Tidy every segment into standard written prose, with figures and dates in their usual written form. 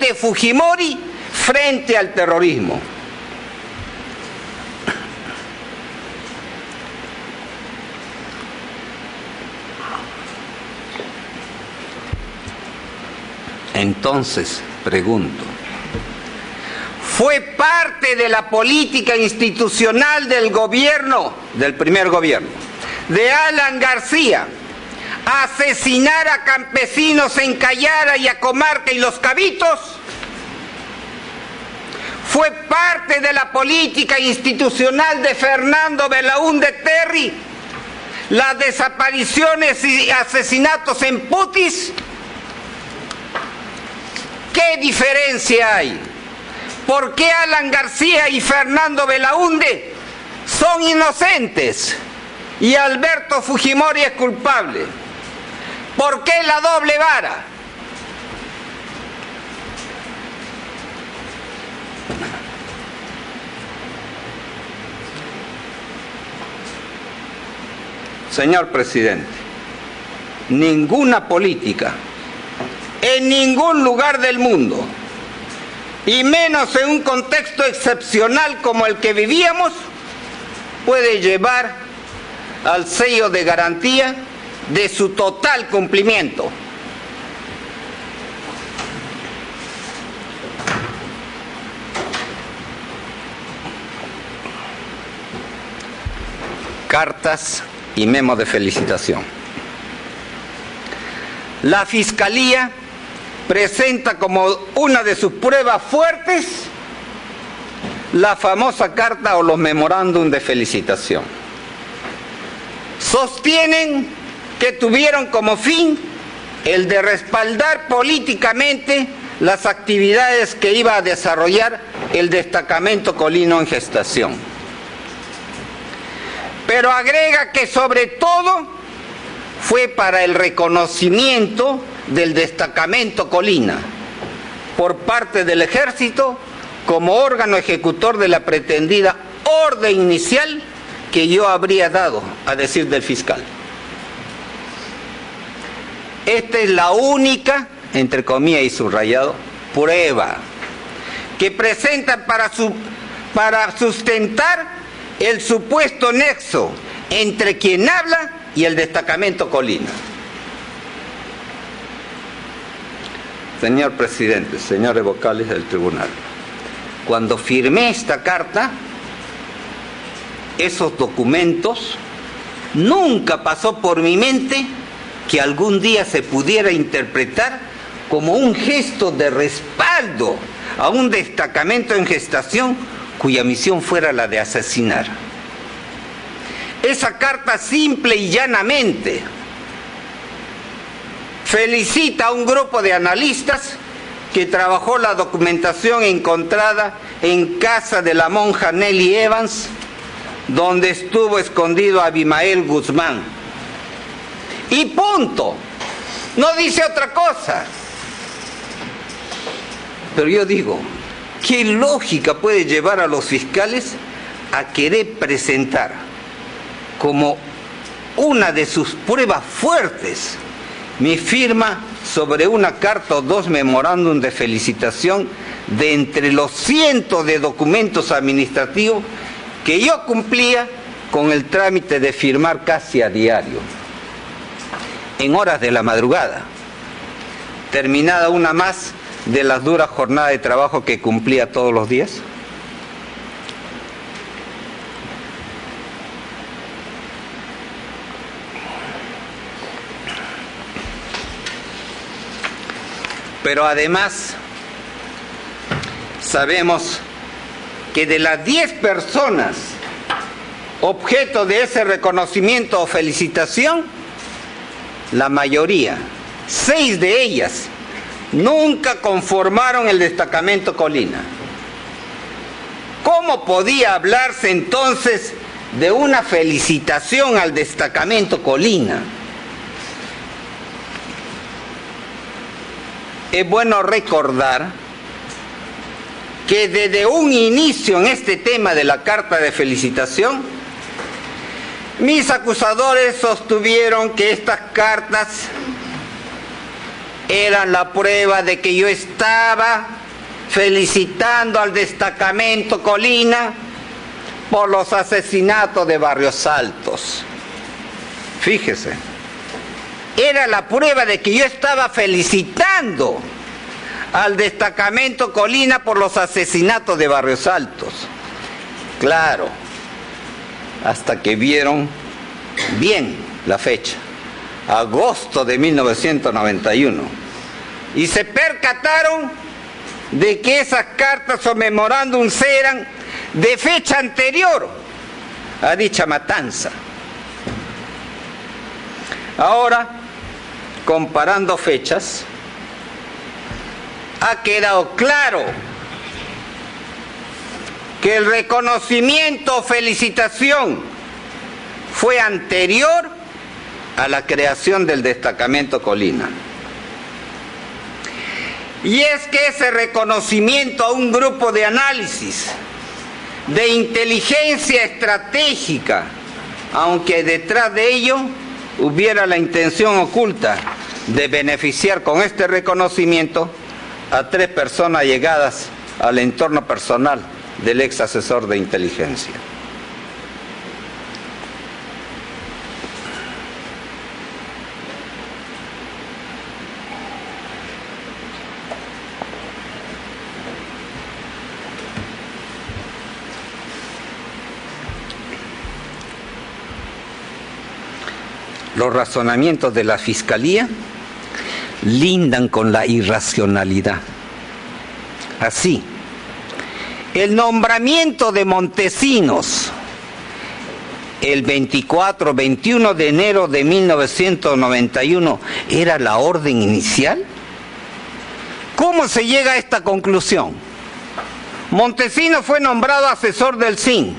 presidente Fujimori frente al terrorismo. Entonces, pregunto, ¿fue parte de la política institucional del gobierno, del primer gobierno, de Alan García, asesinar a campesinos en Cayara y a Comarca y Los Cabitos? ¿Fue parte de la política institucional de Fernando Belaúnde Terry las desapariciones y asesinatos en Putis? ¿Qué diferencia hay? ¿Por qué Alan García y Fernando Belaúnde son inocentes y Alberto Fujimori es culpable? ¿Por qué la doble vara? Señor presidente, ninguna política en ningún lugar del mundo, y menos en un contexto excepcional como el que vivíamos, puede llevar al sello de garantía de su total cumplimiento. Cartas y memos de felicitación. La Fiscalía presenta como una de sus pruebas fuertes la famosa carta o los memorándum de felicitación. Sostienen que tuvieron como fin el de respaldar políticamente las actividades que iba a desarrollar el destacamento colino en gestación. Pero agrega que sobre todo fue para el reconocimiento del destacamento Colina por parte del Ejército como órgano ejecutor de la pretendida orden inicial que yo habría dado, a decir del fiscal. Esta es la única, entre comillas y subrayado, prueba que presentan para sustentar el supuesto nexo entre quien habla y el destacamento Colina. Señor presidente, señores vocales del tribunal, cuando firmé esta carta, esos documentos, nunca pasó por mi mente que algún día se pudiera interpretar como un gesto de respaldo a un destacamento en gestación cuya misión fuera la de asesinar. Esa carta simple y llanamente felicita a un grupo de analistas que trabajó la documentación encontrada en casa de la monja Nelly Evans, donde estuvo escondido Abimael Guzmán. Y punto. No dice otra cosa. Pero yo digo, ¿qué lógica puede llevar a los fiscales a querer presentar como una de sus pruebas fuertes mi firma sobre una carta o dos memorándum de felicitación de entre los cientos de documentos administrativos que yo cumplía con el trámite de firmar casi a diario, en horas de la madrugada, terminada una más de las duras jornadas de trabajo que cumplía todos los días? Pero además, sabemos que de las 10 personas objeto de ese reconocimiento o felicitación, la mayoría, 6 de ellas, nunca conformaron el destacamento Colina. ¿Cómo podía hablarse entonces de una felicitación al destacamento Colina? Es bueno recordar que desde un inicio en este tema de la carta de felicitación, mis acusadores sostuvieron que estas cartas eran la prueba de que yo estaba felicitando al destacamento Colina por los asesinatos de Barrios Altos. Fíjese, era la prueba de que yo estaba felicitando al destacamento Colina por los asesinatos de Barrios Altos. Claro, hasta que vieron bien la fecha, agosto de 1991, y se percataron de que esas cartas o memorándums eran de fecha anterior a dicha matanza. Ahora, comparando fechas, ha quedado claro que el reconocimiento o felicitación fue anterior a la creación del destacamento Colina. Y es que ese reconocimiento a un grupo de análisis, de inteligencia estratégica, aunque detrás de ello hubiera la intención oculta de beneficiar con este reconocimiento a 3 personas allegadas al entorno personal del ex asesor de inteligencia. Los razonamientos de la Fiscalía lindan con la irracionalidad. Así, el nombramiento de Montesinos el 24-21 de enero de 1991 era la orden inicial. ¿Cómo se llega a esta conclusión? Montesinos fue nombrado asesor del SIN.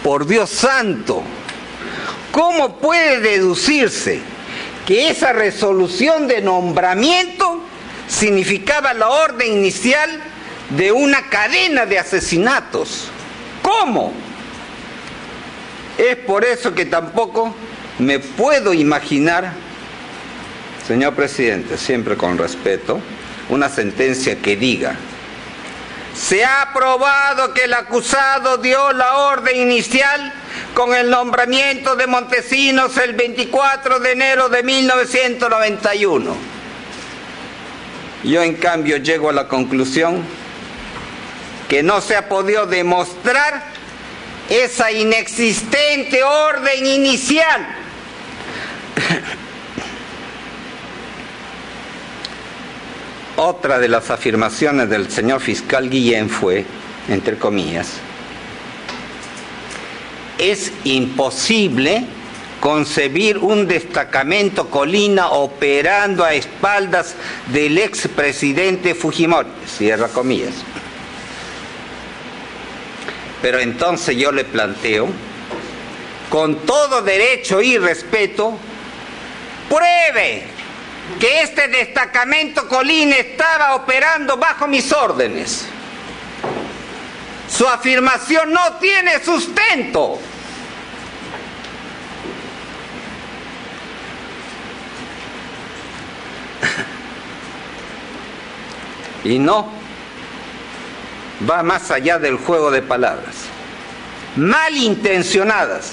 Por Dios santo, ¿cómo puede deducirse que esa resolución de nombramiento significaba la orden inicial de una cadena de asesinatos? ¿Cómo? Es por eso que tampoco me puedo imaginar, señor presidente, siempre con respeto, una sentencia que diga: se ha probado que el acusado dio la orden inicial con el nombramiento de Montesinos el 24 de enero de 1991. Yo, en cambio, llego a la conclusión que no se ha podido demostrar esa inexistente orden inicial. Otra de las afirmaciones del señor fiscal Guillén fue, entre comillas: es imposible concebir un destacamento Colina operando a espaldas del expresidente Fujimori, cierra comillas. Pero entonces yo le planteo, con todo derecho y respeto, pruebe que este destacamento Colina estaba operando bajo mis órdenes. Su afirmación no tiene sustento. Y no va más allá del juego de palabras, malintencionadas,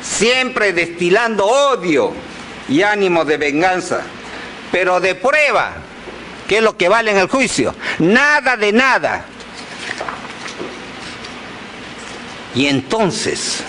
siempre destilando odio y ánimo de venganza, pero de prueba, que es lo que vale en el juicio, nada de nada. Y entonces,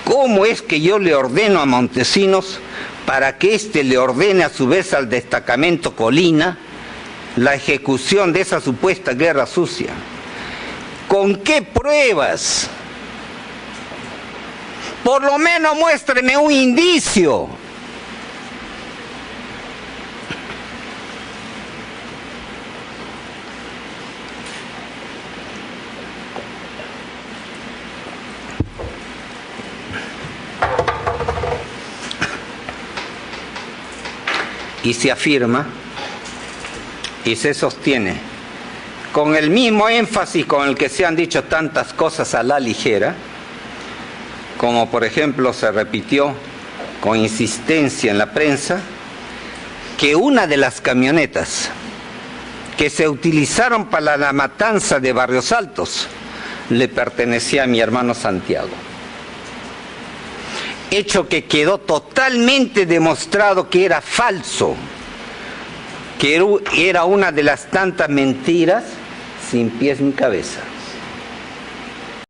¿cómo es que yo le ordeno a Montesinos para que éste le ordene a su vez al destacamento Colina la ejecución de esa supuesta guerra sucia? ¿Con qué pruebas? Por lo menos muéstreme un indicio. Y se afirma y se sostiene con el mismo énfasis con el que se han dicho tantas cosas a la ligera, como por ejemplo se repitió con insistencia en la prensa, que una de las camionetas que se utilizaron para la matanza de Barrios Altos le pertenecía a mi hermano Santiago. Hecho que quedó totalmente demostrado que era falso, que era una de las tantas mentiras sin pies ni cabeza.